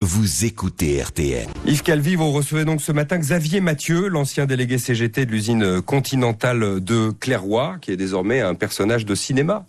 vous écoutez RTL. Yves Calvi, vous recevez donc ce matin Xavier Mathieu, l'ancien délégué CGT de l'usine Continentale de Clairoy, qui est désormais un personnage de cinéma.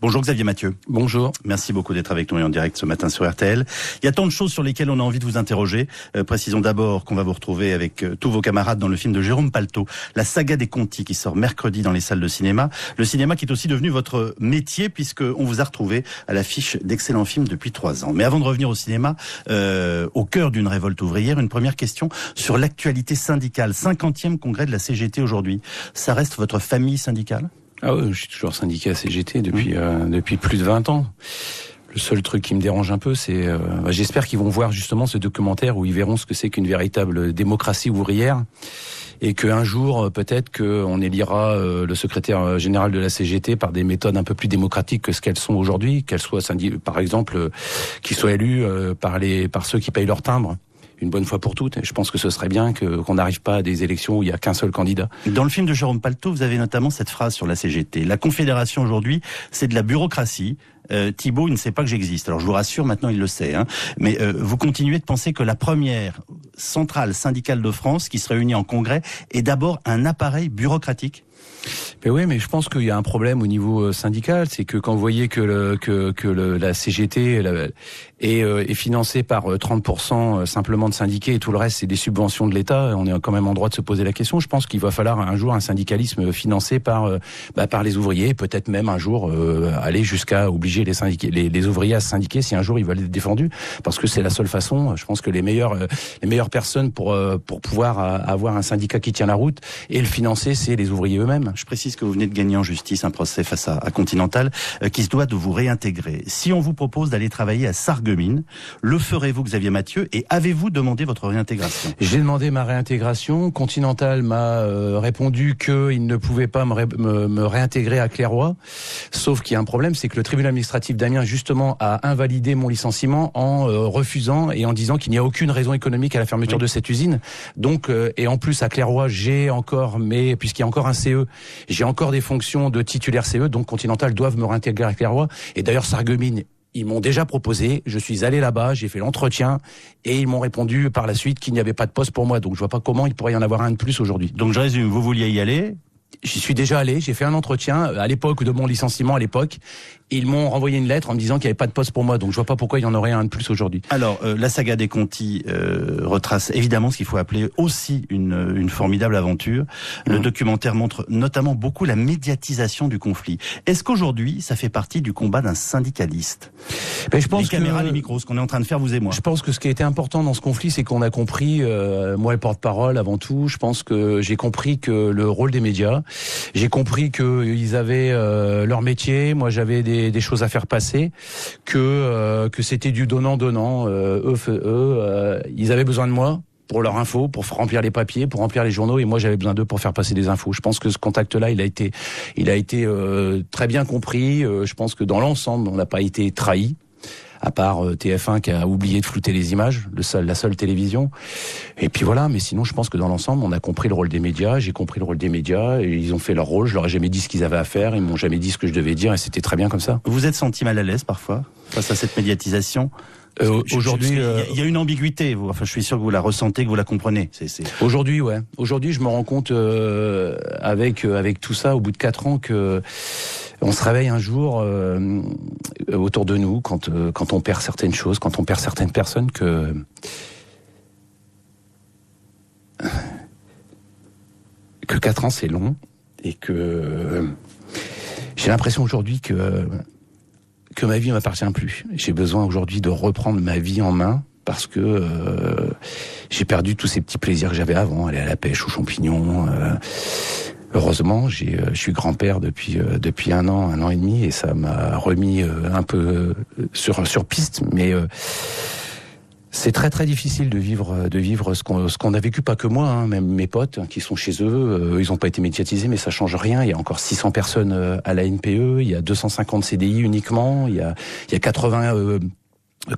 Bonjour Xavier Mathieu. Bonjour. Merci beaucoup d'être avec nous et en direct ce matin sur RTL. Il y a tant de choses sur lesquelles on a envie de vous interroger. Précisons d'abord qu'on va vous retrouver avec tous vos camarades dans le film de Jérôme Palto, La saga des Conti, qui sort mercredi dans les salles de cinéma. Le cinéma qui est aussi devenu votre métier puisqu'on vous a retrouvé à l'affiche d'excellents films depuis 3 ans. Mais avant de revenir au cinéma, au cœur d'une révolte ouvrière, une première question sur l'actualité syndicale. 50e congrès de la CGT aujourd'hui. Ça reste votre famille syndicale ? Ah oui, je suis toujours syndiqué à CGT depuis plus de 20 ans. Le seul truc qui me dérange un peu, c'est... j'espère qu'ils vont voir justement ce documentaire où ils verront ce que c'est qu'une véritable démocratie ouvrière et qu'un jour, peut-être qu'on élira le secrétaire général de la CGT par des méthodes un peu plus démocratiques que ce qu'elles sont aujourd'hui, qu'elles soient, par exemple, qu'ils soient élus par ceux qui payent leur timbre. Une bonne fois pour toutes. Et je pense que ce serait bien qu'on n'arrive pas à des élections où il n'y a qu'un seul candidat. Dans le film de Jérôme Palto, vous avez notamment cette phrase sur la CGT. La Confédération aujourd'hui, c'est de la bureaucratie. Thibault, il ne sait pas que j'existe. Alors je vous rassure, maintenant il le sait. Mais vous continuez de penser que la première centrale syndicale de France qui se réunit en congrès est d'abord un appareil bureaucratique ? Mais oui, mais je pense qu'il y a un problème au niveau syndical, c'est que quand vous voyez que la CGT est financée par 30% simplement de syndiqués et tout le reste c'est des subventions de l'État, on est quand même en droit de se poser la question. Je pense qu'il va falloir un jour un syndicalisme financé par les ouvriers, peut-être même un jour aller jusqu'à obliger les ouvriers à se syndiquer si un jour ils veulent être défendus, parce que c'est la seule façon. Je pense que les meilleures personnes pour pouvoir avoir un syndicat qui tient la route et le financer, c'est les ouvriers eux-mêmes. Je précise que vous venez de gagner en justice un procès face à Continental qui se doit de vous réintégrer. Si on vous propose d'aller travailler à Sarreguemines, le ferez-vous Xavier Mathieu et avez-vous demandé votre réintégration ? J'ai demandé ma réintégration. Continental m'a répondu qu'il ne pouvait pas me réintégrer à Clairoy. Sauf qu'il y a un problème, c'est que le tribunal administratif d'Amiens justement a invalidé mon licenciement en refusant et en disant qu'il n'y a aucune raison économique à la fermeture de cette usine. Donc et en plus à Clairoy, j'ai encore, mais puisqu'il y a encore un CE, j'ai encore des fonctions de titulaire CE, donc Continental doivent me réintégrer à Clairoy. Et d'ailleurs, Sarreguemines, ils m'ont déjà proposé, je suis allé là-bas, j'ai fait l'entretien, et ils m'ont répondu par la suite qu'il n'y avait pas de poste pour moi. Donc je vois pas comment il pourrait y en avoir un de plus aujourd'hui. Donc je résume, vous vouliez y aller ? J'y suis déjà allé, j'ai fait un entretien à l'époque de mon licenciement et ils m'ont renvoyé une lettre en me disant qu'il n'y avait pas de poste pour moi, donc je vois pas pourquoi il y en aurait un de plus aujourd'hui. Alors, la saga des Conti retrace évidemment ce qu'il faut appeler aussi une formidable aventure. Le documentaire montre notamment beaucoup la médiatisation du conflit. Est-ce qu'aujourd'hui, ça fait partie du combat d'un syndicaliste ? Je pense les caméras, les micros, ce qu'on est en train de faire, vous et moi. Je pense que ce qui a été important dans ce conflit, c'est qu'on a compris, moi le porte-parole avant tout, je pense que j'ai compris que le rôle des médias, j'ai compris qu'ils avaient leur métier, moi j'avais des choses à faire passer, que c'était du donnant-donnant. Ils avaient besoin de moi pour leur info, pour remplir les papiers, pour remplir les journaux, et moi j'avais besoin d'eux pour faire passer des infos. Je pense que ce contact-là, il a été très bien compris. Je pense que dans l'ensemble, on n'a pas été trahi. À part TF1 qui a oublié de flouter les images, la seule télévision. Et puis voilà, mais sinon je pense que dans l'ensemble, on a compris le rôle des médias, j'ai compris le rôle des médias, et ils ont fait leur rôle, je leur ai jamais dit ce qu'ils avaient à faire, ils m'ont jamais dit ce que je devais dire, et c'était très bien comme ça. Vous vous êtes senti mal à l'aise parfois, face à cette médiation ? Aujourd'hui, il y a une ambiguïté. Enfin, je suis sûr que vous la ressentez, que vous la comprenez. Aujourd'hui, ouais. Aujourd'hui, je me rends compte avec tout ça, au bout de 4 ans, que on se réveille un jour autour de nous quand on perd certaines choses, quand on perd certaines personnes, que 4 ans c'est long et que j'ai l'impression aujourd'hui que ma vie ne m'appartient plus. J'ai besoin aujourd'hui de reprendre ma vie en main parce que j'ai perdu tous ces petits plaisirs que j'avais avant, aller à la pêche aux champignons. Heureusement, je suis grand-père depuis 1 an et demi, et ça m'a remis un peu sur piste, mais c'est très très difficile de vivre ce qu'on a vécu, pas que moi, hein, même mes potes qui sont chez eux, ils n'ont pas été médiatisés, mais ça change rien. Il y a encore 600 personnes à la NPE, il y a 250 CDI uniquement, il y a 80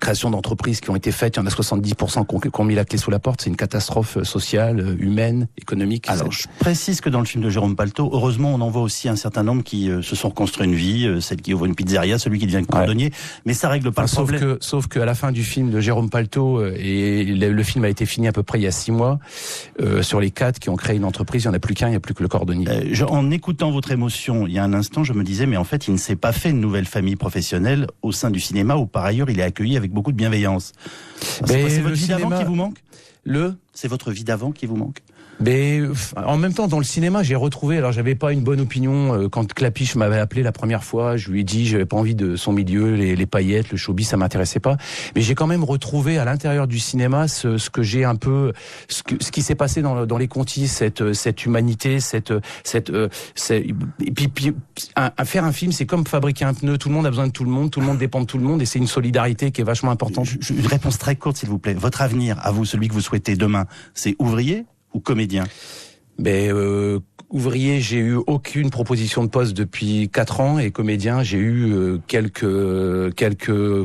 création d'entreprises qui ont été faites. Il y en a 70% qui ont mis la clé sous la porte. C'est une catastrophe sociale, humaine, économique. Alors, je précise que dans le film de Jérôme Palto, heureusement, on en voit aussi un certain nombre qui se sont reconstruits une vie, celle qui ouvre une pizzeria, celui qui devient cordonnier, mais ça règle pas le problème. Sauf que à la fin du film de Jérôme Palto, et le film a été fini à peu près il y a 6 mois, sur les 4 qui ont créé une entreprise, il n'y en a plus qu'un, il n'y a plus que le cordonnier. En écoutant votre émotion, il y a un instant, je me disais, mais en fait, il ne s'est pas fait une nouvelle famille professionnelle au sein du cinéma, où par ailleurs, il est accueilli avec beaucoup de bienveillance. C'est votre vie d'avant qui vous manque ? C'est votre vie d'avant qui vous manque ? Mais en même temps, dans le cinéma, j'ai retrouvé. Alors, j'avais pas une bonne opinion quand Clapiche m'avait appelé la première fois. Je lui ai dit, j'avais pas envie de son milieu, les paillettes, le showbiz, ça m'intéressait pas. Mais j'ai quand même retrouvé à l'intérieur du cinéma ce que j'ai un peu, ce qui s'est passé dans les Contis, cette humanité, et puis faire un film, c'est comme fabriquer un pneu. Tout le monde a besoin de tout le monde dépend de tout le monde, et c'est une solidarité qui est vachement importante. Une réponse très courte, s'il vous plaît. Votre avenir, à vous, celui que vous souhaitez demain, c'est ouvrier ou comédien? Ouvrier, j'ai eu aucune proposition de poste depuis 4 ans, et comédien, j'ai eu quelques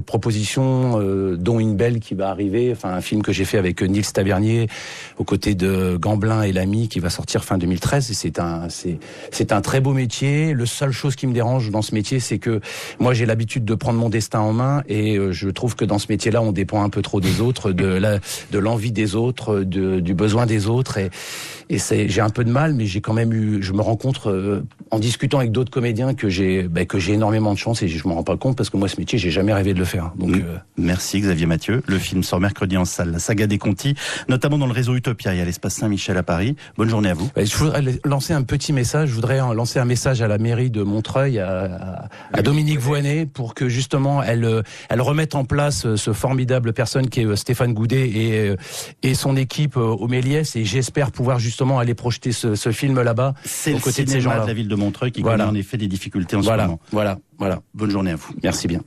propositions, dont une belle qui va arriver, enfin un film que j'ai fait avec Nils Tavernier aux côtés de Gamblin et Lamy, qui va sortir fin 2013. Et c'est un très beau métier. Le seule chose qui me dérange dans ce métier, c'est que moi j'ai l'habitude de prendre mon destin en main, et je trouve que dans ce métier-là, on dépend un peu trop des autres, de l'envie des autres, du besoin des autres, et j'ai un peu de mal, mais j'ai quand même je me rencontre en discutant avec d'autres comédiens que j'ai énormément de chance, et je m'en rends pas compte parce que moi ce métier j'ai jamais rêvé de le faire. Donc merci Xavier Mathieu. Le film sort mercredi en salle, La Saga des Contis, notamment dans le réseau Utopia et à l'espace Saint-Michel à Paris. Bonne journée à vous. Je voudrais lancer un petit message. Je voudrais lancer un message à la mairie de Montreuil, à Dominique Voynet, pour que justement elle remette en place ce formidable personne qui est Stéphane Goudet et son équipe au Méliès, et j'espère pouvoir justement aller projeter ce film là-bas. C'est le cinéma de la ville de Montreuil qui connaît en effet des difficultés en ce moment. Voilà. Bonne journée à vous. Merci bien.